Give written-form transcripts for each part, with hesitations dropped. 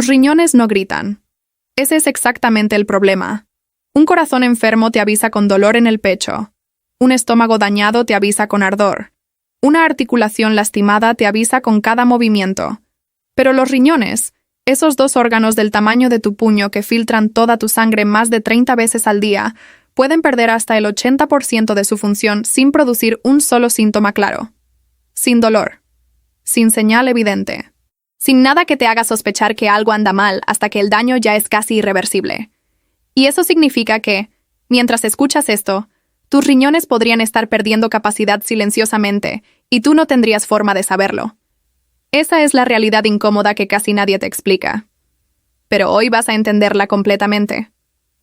Tus riñones no gritan. Ese es exactamente el problema. Un corazón enfermo te avisa con dolor en el pecho. Un estómago dañado te avisa con ardor. Una articulación lastimada te avisa con cada movimiento. Pero los riñones, esos dos órganos del tamaño de tu puño que filtran toda tu sangre más de 30 veces al día, pueden perder hasta el 80% de su función sin producir un solo síntoma claro. Sin dolor. Sin señal evidente. Sin nada que te haga sospechar que algo anda mal hasta que el daño ya es casi irreversible. Y eso significa que, mientras escuchas esto, tus riñones podrían estar perdiendo capacidad silenciosamente y tú no tendrías forma de saberlo. Esa es la realidad incómoda que casi nadie te explica. Pero hoy vas a entenderla completamente.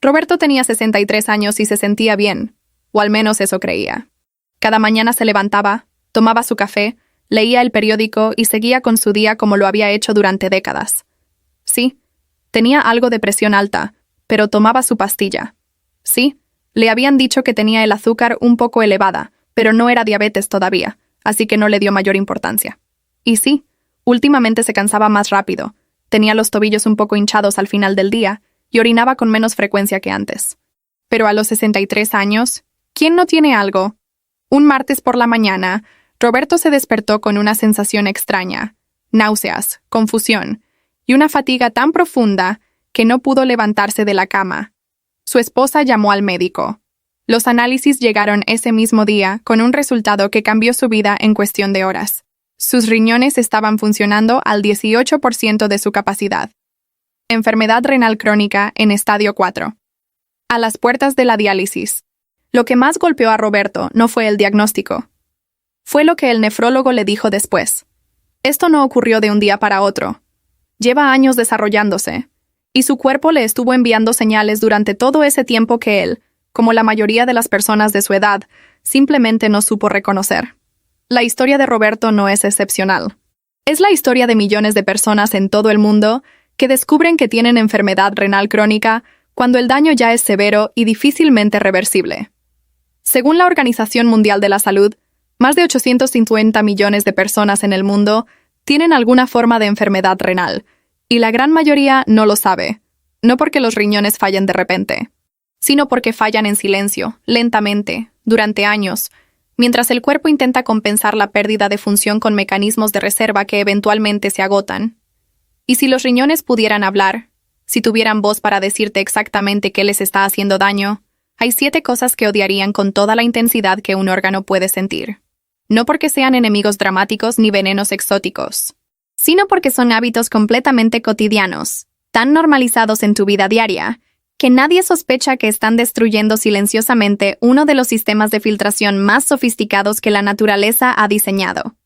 Roberto tenía 63 años y se sentía bien, o al menos eso creía. Cada mañana se levantaba, tomaba su café, leía el periódico y seguía con su día como lo había hecho durante décadas. Sí, tenía algo de presión alta, pero tomaba su pastilla. Sí, le habían dicho que tenía el azúcar un poco elevada, pero no era diabetes todavía, así que no le dio mayor importancia. Y sí, últimamente se cansaba más rápido, tenía los tobillos un poco hinchados al final del día y orinaba con menos frecuencia que antes. Pero a los 63 años, ¿quién no tiene algo? Un martes por la mañana, Roberto se despertó con una sensación extraña, náuseas, confusión y una fatiga tan profunda que no pudo levantarse de la cama. Su esposa llamó al médico. Los análisis llegaron ese mismo día con un resultado que cambió su vida en cuestión de horas. Sus riñones estaban funcionando al 18% de su capacidad. Enfermedad renal crónica en estadio 4. A las puertas de la diálisis. Lo que más golpeó a Roberto no fue el diagnóstico. Fue lo que el nefrólogo le dijo después. Esto no ocurrió de un día para otro. Lleva años desarrollándose, y su cuerpo le estuvo enviando señales durante todo ese tiempo que él, como la mayoría de las personas de su edad, simplemente no supo reconocer. La historia de Roberto no es excepcional. Es la historia de millones de personas en todo el mundo que descubren que tienen enfermedad renal crónica cuando el daño ya es severo y difícilmente reversible. Según la Organización Mundial de la Salud, más de 850 millones de personas en el mundo tienen alguna forma de enfermedad renal, y la gran mayoría no lo sabe, no porque los riñones fallen de repente, sino porque fallan en silencio, lentamente, durante años, mientras el cuerpo intenta compensar la pérdida de función con mecanismos de reserva que eventualmente se agotan. Y si los riñones pudieran hablar, si tuvieran voz para decirte exactamente qué les está haciendo daño, hay 7 cosas que odiarían con toda la intensidad que un órgano puede sentir. No porque sean enemigos dramáticos ni venenos exóticos, sino porque son hábitos completamente cotidianos, tan normalizados en tu vida diaria, que nadie sospecha que están destruyendo silenciosamente uno de los sistemas de filtración más sofisticados que la naturaleza ha diseñado.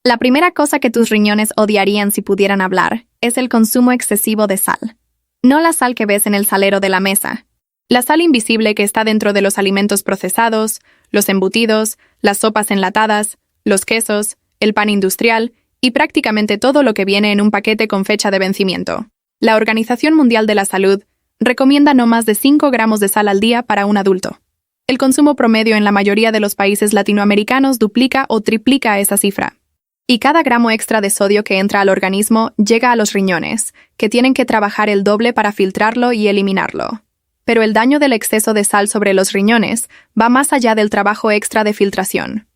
La primera cosa que tus riñones odiarían si pudieran hablar es el consumo excesivo de sal. No la sal que ves en el salero de la mesa. La sal invisible que está dentro de los alimentos procesados, los embutidos, las sopas enlatadas, los quesos, el pan industrial y prácticamente todo lo que viene en un paquete con fecha de vencimiento. La Organización Mundial de la Salud recomienda no más de 5 gramos de sal al día para un adulto. El consumo promedio en la mayoría de los países latinoamericanos duplica o triplica esa cifra. Y cada gramo extra de sodio que entra al organismo llega a los riñones, que tienen que trabajar el doble para filtrarlo y eliminarlo. Pero el daño del exceso de sal sobre los riñones va más allá del trabajo extra de filtración.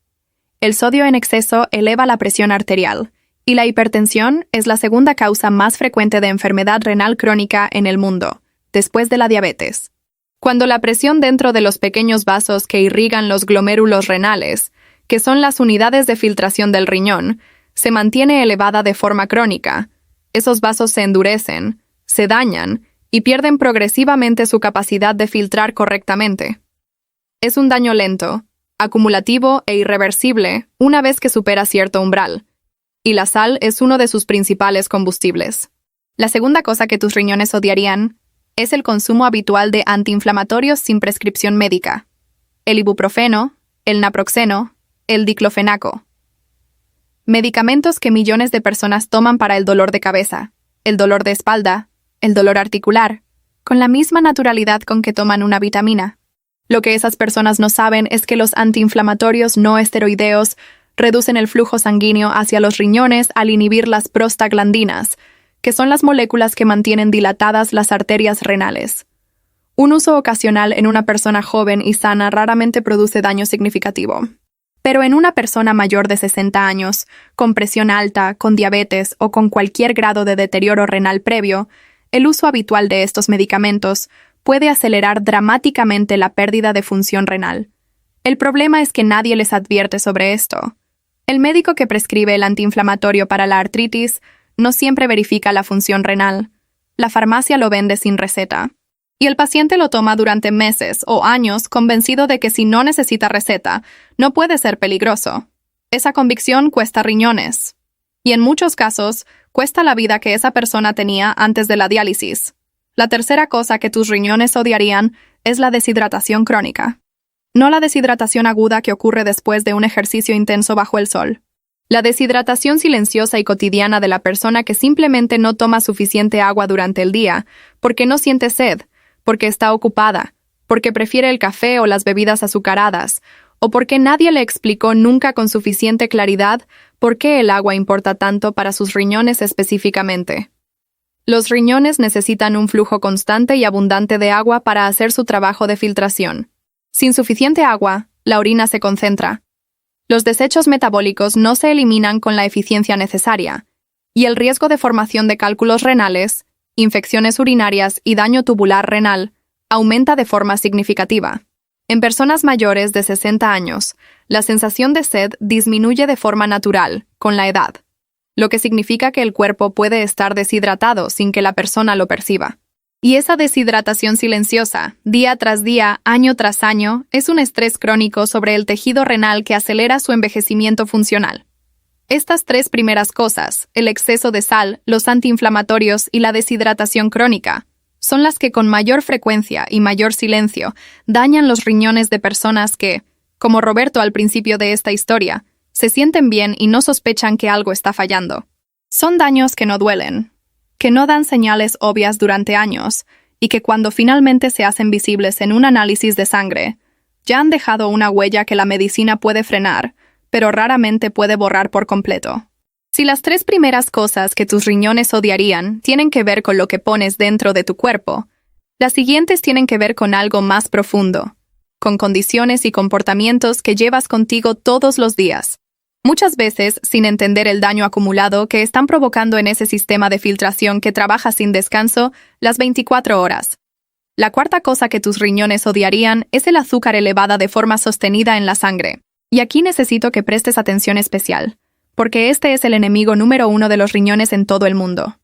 El sodio en exceso eleva la presión arterial, y la hipertensión es la segunda causa más frecuente de enfermedad renal crónica en el mundo, después de la diabetes. Cuando la presión dentro de los pequeños vasos que irrigan los glomérulos renales, que son las unidades de filtración del riñón, se mantiene elevada de forma crónica, esos vasos se endurecen, se dañan y pierden progresivamente su capacidad de filtrar correctamente. Es un daño lento, acumulativo e irreversible una vez que supera cierto umbral, y la sal es uno de sus principales combustibles. La segunda cosa que tus riñones odiarían es el consumo habitual de antiinflamatorios sin prescripción médica. El ibuprofeno, el naproxeno, el diclofenaco. Medicamentos que millones de personas toman para el dolor de cabeza, el dolor de espalda, el dolor articular, con la misma naturalidad con que toman una vitamina. Lo que esas personas no saben es que los antiinflamatorios no esteroideos reducen el flujo sanguíneo hacia los riñones al inhibir las prostaglandinas, que son las moléculas que mantienen dilatadas las arterias renales. Un uso ocasional en una persona joven y sana raramente produce daño significativo. Pero en una persona mayor de 60 años, con presión alta, con diabetes o con cualquier grado de deterioro renal previo, el uso habitual de estos medicamentos puede acelerar dramáticamente la pérdida de función renal. El problema es que nadie les advierte sobre esto. El médico que prescribe el antiinflamatorio para la artritis no siempre verifica la función renal. La farmacia lo vende sin receta. Y el paciente lo toma durante meses o años convencido de que si no necesita receta, no puede ser peligroso. Esa convicción cuesta riñones. Y en muchos casos, cuesta la vida que esa persona tenía antes de la diálisis. La tercera cosa que tus riñones odiarían es la deshidratación crónica. No la deshidratación aguda que ocurre después de un ejercicio intenso bajo el sol. La deshidratación silenciosa y cotidiana de la persona que simplemente no toma suficiente agua durante el día, porque no siente sed, porque está ocupada, porque prefiere el café o las bebidas azucaradas, o porque nadie le explicó nunca con suficiente claridad por qué el agua importa tanto para sus riñones específicamente. Los riñones necesitan un flujo constante y abundante de agua para hacer su trabajo de filtración. Sin suficiente agua, la orina se concentra. Los desechos metabólicos no se eliminan con la eficiencia necesaria, y el riesgo de formación de cálculos renales, infecciones urinarias y daño tubular renal aumenta de forma significativa. En personas mayores de 60 años, la sensación de sed disminuye de forma natural con la edad, lo que significa que el cuerpo puede estar deshidratado sin que la persona lo perciba. Y esa deshidratación silenciosa, día tras día, año tras año, es un estrés crónico sobre el tejido renal que acelera su envejecimiento funcional. Estas tres primeras cosas, el exceso de sal, los antiinflamatorios y la deshidratación crónica, son las que con mayor frecuencia y mayor silencio dañan los riñones de personas que, como Roberto al principio de esta historia, se sienten bien y no sospechan que algo está fallando. Son daños que no duelen, que no dan señales obvias durante años y que cuando finalmente se hacen visibles en un análisis de sangre, ya han dejado una huella que la medicina puede frenar, pero raramente puede borrar por completo. Si las tres primeras cosas que tus riñones odiarían tienen que ver con lo que pones dentro de tu cuerpo, las siguientes tienen que ver con algo más profundo, con condiciones y comportamientos que llevas contigo todos los días, muchas veces sin entender el daño acumulado que están provocando en ese sistema de filtración que trabaja sin descanso las 24 horas. La cuarta cosa que tus riñones odiarían es el azúcar elevada de forma sostenida en la sangre. Y aquí necesito que prestes atención especial, porque este es el enemigo número 1 de los riñones en todo el mundo.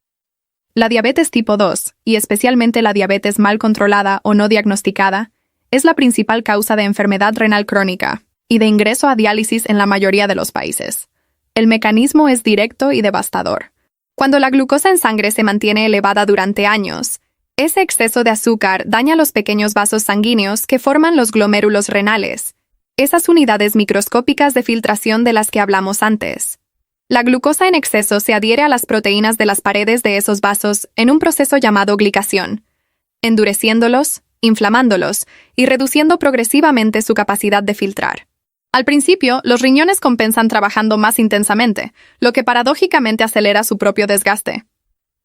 La diabetes tipo 2, y especialmente la diabetes mal controlada o no diagnosticada, es la principal causa de enfermedad renal crónica y de ingreso a diálisis en la mayoría de los países. El mecanismo es directo y devastador. Cuando la glucosa en sangre se mantiene elevada durante años, ese exceso de azúcar daña los pequeños vasos sanguíneos que forman los glomérulos renales, esas unidades microscópicas de filtración de las que hablamos antes. La glucosa en exceso se adhiere a las proteínas de las paredes de esos vasos en un proceso llamado glicación, endureciéndolos, inflamándolos y reduciendo progresivamente su capacidad de filtrar. Al principio, los riñones compensan trabajando más intensamente, lo que paradójicamente acelera su propio desgaste.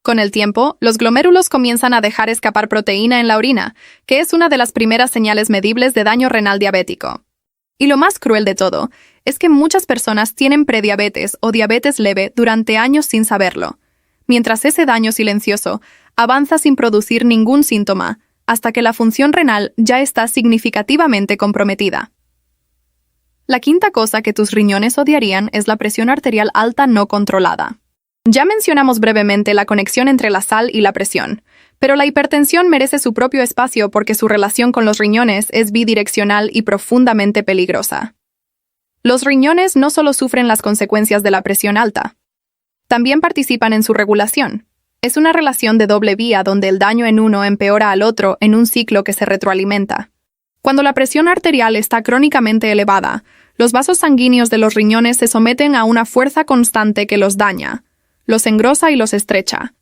Con el tiempo, los glomérulos comienzan a dejar escapar proteína en la orina, que es una de las primeras señales medibles de daño renal diabético. Y lo más cruel de todo es que muchas personas tienen prediabetes o diabetes leve durante años sin saberlo, mientras ese daño silencioso avanza sin producir ningún síntoma, hasta que la función renal ya está significativamente comprometida. La quinta cosa que tus riñones odiarían es la presión arterial alta no controlada. Ya mencionamos brevemente la conexión entre la sal y la presión, pero la hipertensión merece su propio espacio porque su relación con los riñones es bidireccional y profundamente peligrosa. Los riñones no solo sufren las consecuencias de la presión alta, también participan en su regulación. Es una relación de doble vía donde el daño en uno empeora al otro en un ciclo que se retroalimenta. Cuando la presión arterial está crónicamente elevada, los vasos sanguíneos de los riñones se someten a una fuerza constante que los daña, los engrosa y los estrecha.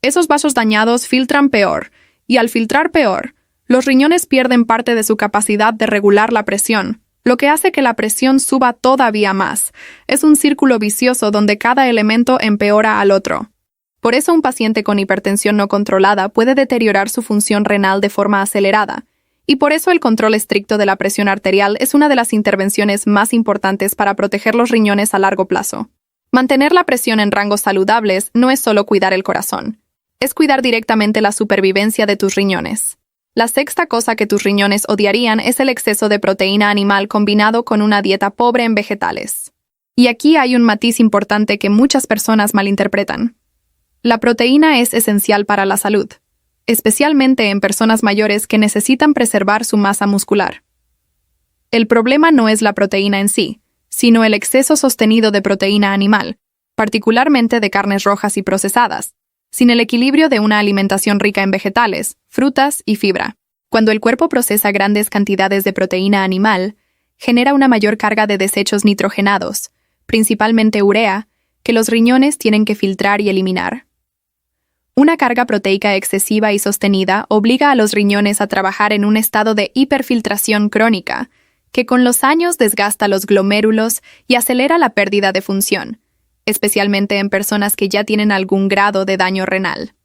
Esos vasos dañados filtran peor, y al filtrar peor, los riñones pierden parte de su capacidad de regular la presión, lo que hace que la presión suba todavía más. Es un círculo vicioso donde cada elemento empeora al otro. Por eso un paciente con hipertensión no controlada puede deteriorar su función renal de forma acelerada, y por eso el control estricto de la presión arterial es una de las intervenciones más importantes para proteger los riñones a largo plazo. Mantener la presión en rangos saludables no es solo cuidar el corazón, es cuidar directamente la supervivencia de tus riñones. La sexta cosa que tus riñones odiarían es el exceso de proteína animal combinado con una dieta pobre en vegetales. Y aquí hay un matiz importante que muchas personas malinterpretan. La proteína es esencial para la salud, especialmente en personas mayores que necesitan preservar su masa muscular. El problema no es la proteína en sí, sino el exceso sostenido de proteína animal, particularmente de carnes rojas y procesadas, sin el equilibrio de una alimentación rica en vegetales, frutas y fibra. Cuando el cuerpo procesa grandes cantidades de proteína animal, genera una mayor carga de desechos nitrogenados, principalmente urea, que los riñones tienen que filtrar y eliminar. Una carga proteica excesiva y sostenida obliga a los riñones a trabajar en un estado de hiperfiltración crónica, que con los años desgasta los glomérulos y acelera la pérdida de función, especialmente en personas que ya tienen algún grado de daño renal.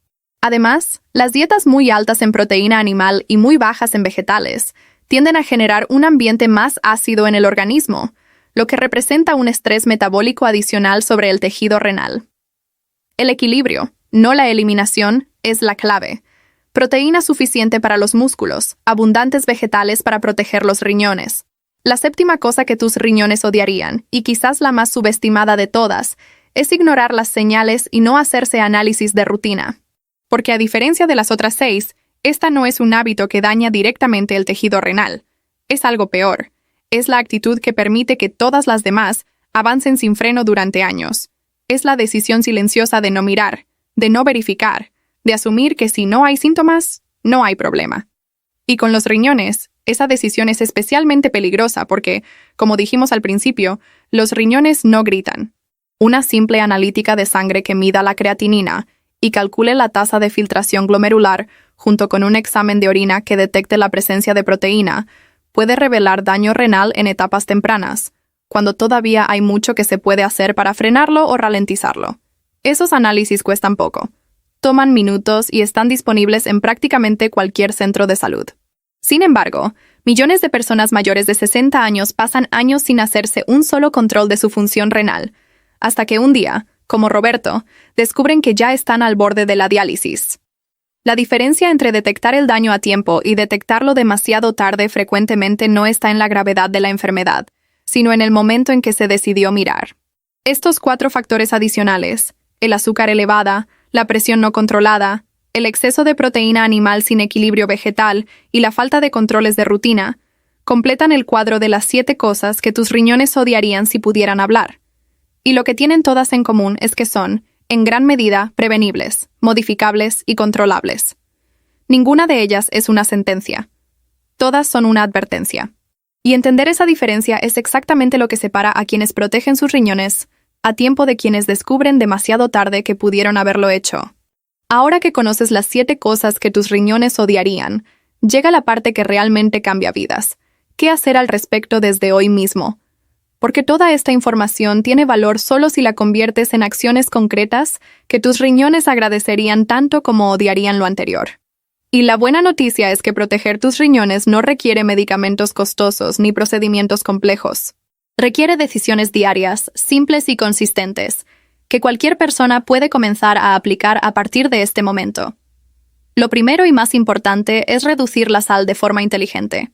Además, las dietas muy altas en proteína animal y muy bajas en vegetales tienden a generar un ambiente más ácido en el organismo, lo que representa un estrés metabólico adicional sobre el tejido renal. El equilibrio, no la eliminación, es la clave. Proteína suficiente para los músculos, abundantes vegetales para proteger los riñones. La séptima cosa que tus riñones odiarían, y quizás la más subestimada de todas, es ignorar las señales y no hacerse análisis de rutina. Porque a diferencia de las otras 6, esta no es un hábito que daña directamente el tejido renal. Es algo peor. Es la actitud que permite que todas las demás avancen sin freno durante años. Es la decisión silenciosa de no mirar, de no verificar, de asumir que si no hay síntomas, no hay problema. Y con los riñones, esa decisión es especialmente peligrosa porque, como dijimos al principio, los riñones no gritan. Una simple analítica de sangre que mida la creatinina y calcule la tasa de filtración glomerular junto con un examen de orina que detecte la presencia de proteína puede revelar daño renal en etapas tempranas, cuando todavía hay mucho que se puede hacer para frenarlo o ralentizarlo. Esos análisis cuestan poco, toman minutos y están disponibles en prácticamente cualquier centro de salud. Sin embargo, millones de personas mayores de 60 años pasan años sin hacerse un solo control de su función renal, hasta que un día, como Roberto, descubren que ya están al borde de la diálisis. La diferencia entre detectar el daño a tiempo y detectarlo demasiado tarde frecuentemente no está en la gravedad de la enfermedad, sino en el momento en que se decidió mirar. Estos 4 factores adicionales, el azúcar elevada, la presión no controlada, el exceso de proteína animal sin equilibrio vegetal y la falta de controles de rutina, completan el cuadro de las 7 cosas que tus riñones odiarían si pudieran hablar. Y lo que tienen todas en común es que son, en gran medida, prevenibles, modificables y controlables. Ninguna de ellas es una sentencia. Todas son una advertencia. Y entender esa diferencia es exactamente lo que separa a quienes protegen sus riñones a tiempo de quienes descubren demasiado tarde que pudieron haberlo hecho. Ahora que conoces las 7 cosas que tus riñones odiarían, llega la parte que realmente cambia vidas. ¿Qué hacer al respecto desde hoy mismo? Porque toda esta información tiene valor solo si la conviertes en acciones concretas que tus riñones agradecerían tanto como odiarían lo anterior. Y la buena noticia es que proteger tus riñones no requiere medicamentos costosos ni procedimientos complejos. Requiere decisiones diarias, simples y consistentes, que cualquier persona puede comenzar a aplicar a partir de este momento. Lo primero y más importante es reducir la sal de forma inteligente.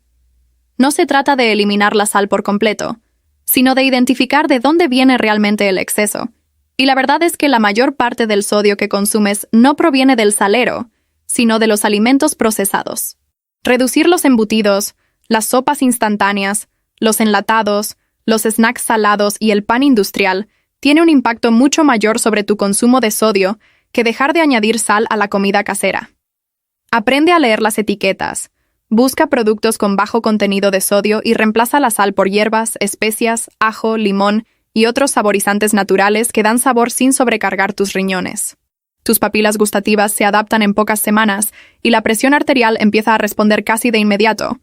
No se trata de eliminar la sal por completo, sino de identificar de dónde viene realmente el exceso. Y la verdad es que la mayor parte del sodio que consumes no proviene del salero, sino de los alimentos procesados. Reducir los embutidos, las sopas instantáneas, los enlatados, los snacks salados y el pan industrial tiene un impacto mucho mayor sobre tu consumo de sodio que dejar de añadir sal a la comida casera. Aprende a leer las etiquetas. Busca productos con bajo contenido de sodio y reemplaza la sal por hierbas, especias, ajo, limón y otros saborizantes naturales que dan sabor sin sobrecargar tus riñones. Tus papilas gustativas se adaptan en pocas semanas y la presión arterial empieza a responder casi de inmediato.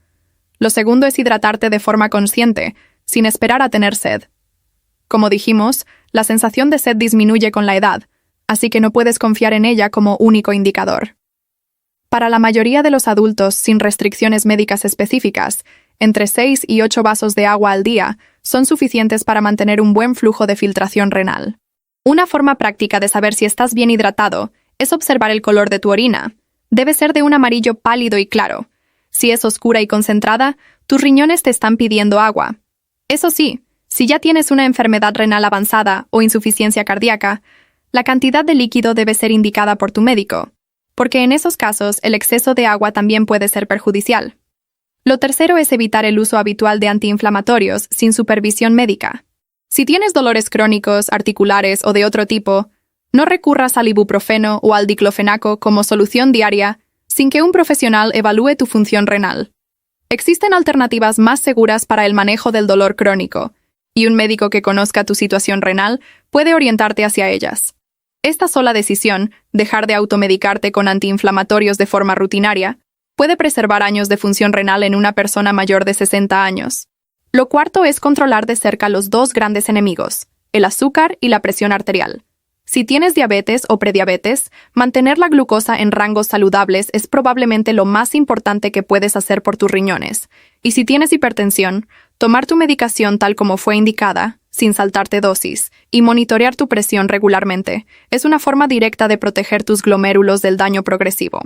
Lo segundo es hidratarte de forma consciente, sin esperar a tener sed. Como dijimos, la sensación de sed disminuye con la edad, así que no puedes confiar en ella como único indicador. Para la mayoría de los adultos sin restricciones médicas específicas, entre 6 y 8 vasos de agua al día son suficientes para mantener un buen flujo de filtración renal. Una forma práctica de saber si estás bien hidratado es observar el color de tu orina. Debe ser de un amarillo pálido y claro. Si es oscura y concentrada, tus riñones te están pidiendo agua. Eso sí, si ya tienes una enfermedad renal avanzada o insuficiencia cardíaca, la cantidad de líquido debe ser indicada por tu médico, porque en esos casos el exceso de agua también puede ser perjudicial. Lo tercero es evitar el uso habitual de antiinflamatorios sin supervisión médica. Si tienes dolores crónicos, articulares o de otro tipo, no recurras al ibuprofeno o al diclofenaco como solución diaria sin que un profesional evalúe tu función renal. Existen alternativas más seguras para el manejo del dolor crónico, y un médico que conozca tu situación renal puede orientarte hacia ellas. Esta sola decisión, dejar de automedicarte con antiinflamatorios de forma rutinaria, puede preservar años de función renal en una persona mayor de 60 años. Lo cuarto es controlar de cerca los dos grandes enemigos, el azúcar y la presión arterial. Si tienes diabetes o prediabetes, mantener la glucosa en rangos saludables es probablemente lo más importante que puedes hacer por tus riñones. Y si tienes hipertensión, tomar tu medicación tal como fue indicada, sin saltarte dosis, y monitorear tu presión regularmente, es una forma directa de proteger tus glomérulos del daño progresivo.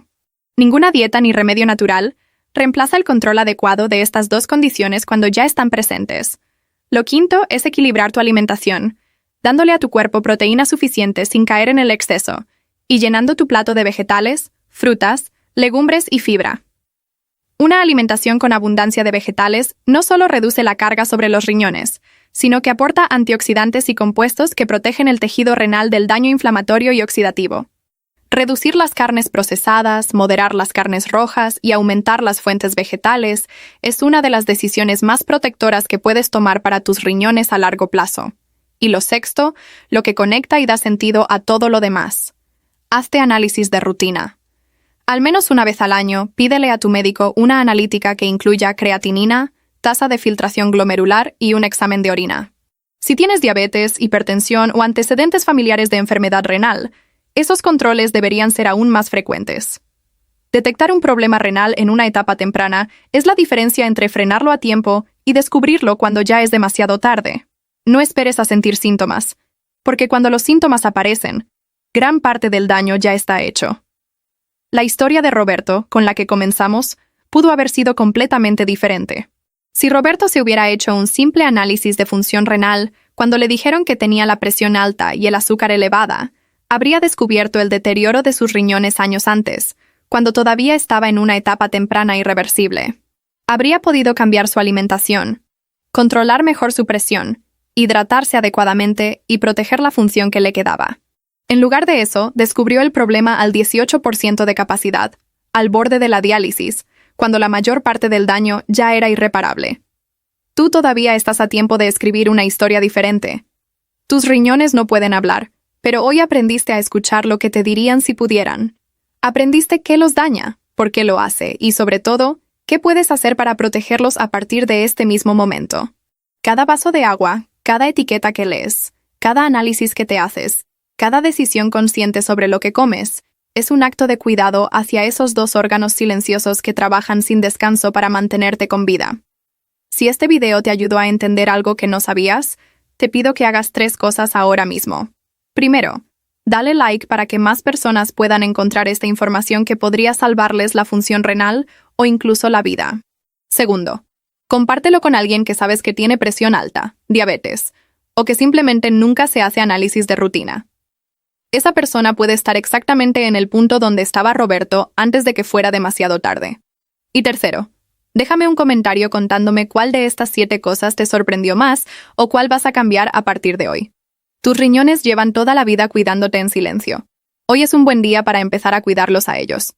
Ninguna dieta ni remedio natural reemplaza el control adecuado de estas dos condiciones cuando ya están presentes. Lo quinto es equilibrar tu alimentación, dándole a tu cuerpo proteínas suficientes sin caer en el exceso, y llenando tu plato de vegetales, frutas, legumbres y fibra. Una alimentación con abundancia de vegetales no solo reduce la carga sobre los riñones, sino que aporta antioxidantes y compuestos que protegen el tejido renal del daño inflamatorio y oxidativo. Reducir las carnes procesadas, moderar las carnes rojas y aumentar las fuentes vegetales es una de las decisiones más protectoras que puedes tomar para tus riñones a largo plazo. Y lo sexto, lo que conecta y da sentido a todo lo demás. Hazte análisis de rutina. Al menos una vez al año, pídele a tu médico una analítica que incluya creatinina, tasa de filtración glomerular y un examen de orina. Si tienes diabetes, hipertensión o antecedentes familiares de enfermedad renal, esos controles deberían ser aún más frecuentes. Detectar un problema renal en una etapa temprana es la diferencia entre frenarlo a tiempo y descubrirlo cuando ya es demasiado tarde. No esperes a sentir síntomas, porque cuando los síntomas aparecen, gran parte del daño ya está hecho. La historia de Roberto, con la que comenzamos, pudo haber sido completamente diferente. Si Roberto se hubiera hecho un simple análisis de función renal cuando le dijeron que tenía la presión alta y el azúcar elevada, habría descubierto el deterioro de sus riñones años antes, cuando todavía estaba en una etapa temprana irreversible. Habría podido cambiar su alimentación, controlar mejor su presión, hidratarse adecuadamente y proteger la función que le quedaba. En lugar de eso, descubrió el problema al 18% de capacidad, al borde de la diálisis, cuando la mayor parte del daño ya era irreparable. Tú todavía estás a tiempo de escribir una historia diferente. Tus riñones no pueden hablar, pero hoy aprendiste a escuchar lo que te dirían si pudieran. Aprendiste qué los daña, por qué lo hace y, sobre todo, qué puedes hacer para protegerlos a partir de este mismo momento. Cada vaso de agua, cada etiqueta que lees, cada análisis que te haces, cada decisión consciente sobre lo que comes, es un acto de cuidado hacia esos dos órganos silenciosos que trabajan sin descanso para mantenerte con vida. Si este video te ayudó a entender algo que no sabías, te pido que hagas 3 cosas ahora mismo. Primero, dale like para que más personas puedan encontrar esta información que podría salvarles la función renal o incluso la vida. Segundo, compártelo con alguien que sabes que tiene presión alta, diabetes, o que simplemente nunca se hace análisis de rutina. Esa persona puede estar exactamente en el punto donde estaba Roberto antes de que fuera demasiado tarde. Y tercero, déjame un comentario contándome cuál de estas 7 cosas te sorprendió más o cuál vas a cambiar a partir de hoy. Tus riñones llevan toda la vida cuidándote en silencio. Hoy es un buen día para empezar a cuidarlos a ellos.